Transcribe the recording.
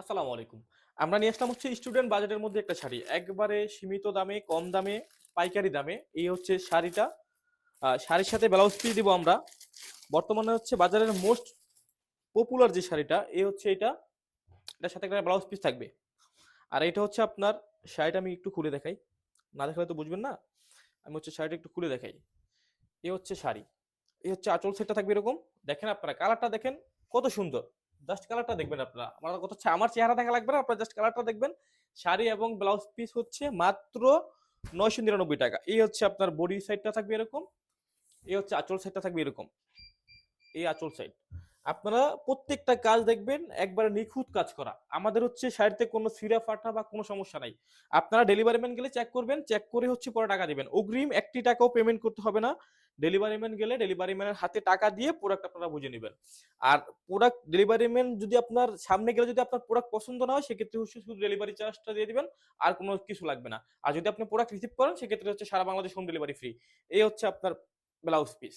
আসসালামু আলাইকুম। আমরা নিয়ে আসলাম হচ্ছে স্টুডেন্ট বাজেটের মধ্যে একটা শাড়ি। একবারে সীমিত দামে, কম দামে, পাইকারি দামে। এই হচ্ছে শাড়িটা। শাড়ির সাথে ব্লাউজ পিস দিব আমরা। বর্তমানে হচ্ছে বাজারের মোস্ট পপুলার যে শাড়িটা, এই হচ্ছে এটা। এটার সাথে একটা ব্লাউজ পিস থাকবে। আর এটা হচ্ছে আপনার শাড়িটা আমি একটু খুলে দেখাই। না দেখালে তো বুঝবেন না। আমি হচ্ছে শাড়িটা একটু খুলে দেখাই। এই হচ্ছে শাড়ি। এই হচ্ছে আঁচল সেটটা থাকবে এরকম। দেখেন আপনারা কালারটা দেখেন কত সুন্দর। জাস্ট কালারটা দেখবেন আপনারা। আমার কথা হচ্ছে আমার চেহারা দেখা লাগবে না, আপনারা জাস্ট কালারটা দেখবেন। শাড়ি এবং ব্লাউজ পিস হচ্ছে মাত্র 999 টাকা। এই হচ্ছে আপনার বডি সাইডটা থাকবে এরকম। এই হচ্ছে আঁচল সাইডটা থাকবে এরকম। এই আঁচল সাইড। আপনারা প্রত্যেকটা কাজ দেখবেন একবারে নিখুঁত কাজ করা। আমাদের হচ্ছে শাড়িতে কোনো ছিঁড়া ফাটা বা কোনো সমস্যা নাই। আপনারা ডেলিভারি ম্যান গেলে চেক করবেন, চেক করে হচ্ছে পরে টাকা দিবেন। অগ্রিম ১ টাকাও পেমেন্ট করতে হবে না। ডেলিভারি ম্যান গেলে ডেলিভারি ম্যানের হাতে টাকা দিয়ে প্রোডাক্ট আপনারা বুঝে নেবেন। আর প্রোডাক্ট ডেলিভারি ম্যান যদি আপনার সামনে গেলে যদি আপনার প্রোডাক্ট পছন্দ না হয় সেক্ষেত্রে হচ্ছে শুধু ডেলিভারি চার্জটা দিয়ে দিবেন। আর কোনো কিছু লাগবে না। আর যদি আপনি প্রোডাক্ট রিসিভ করেন সেক্ষেত্রে হচ্ছে সারা বাংলাদেশ হোম ডেলিভারি ফ্রি। এই হচ্ছে আপনার ব্লাউজ পিস।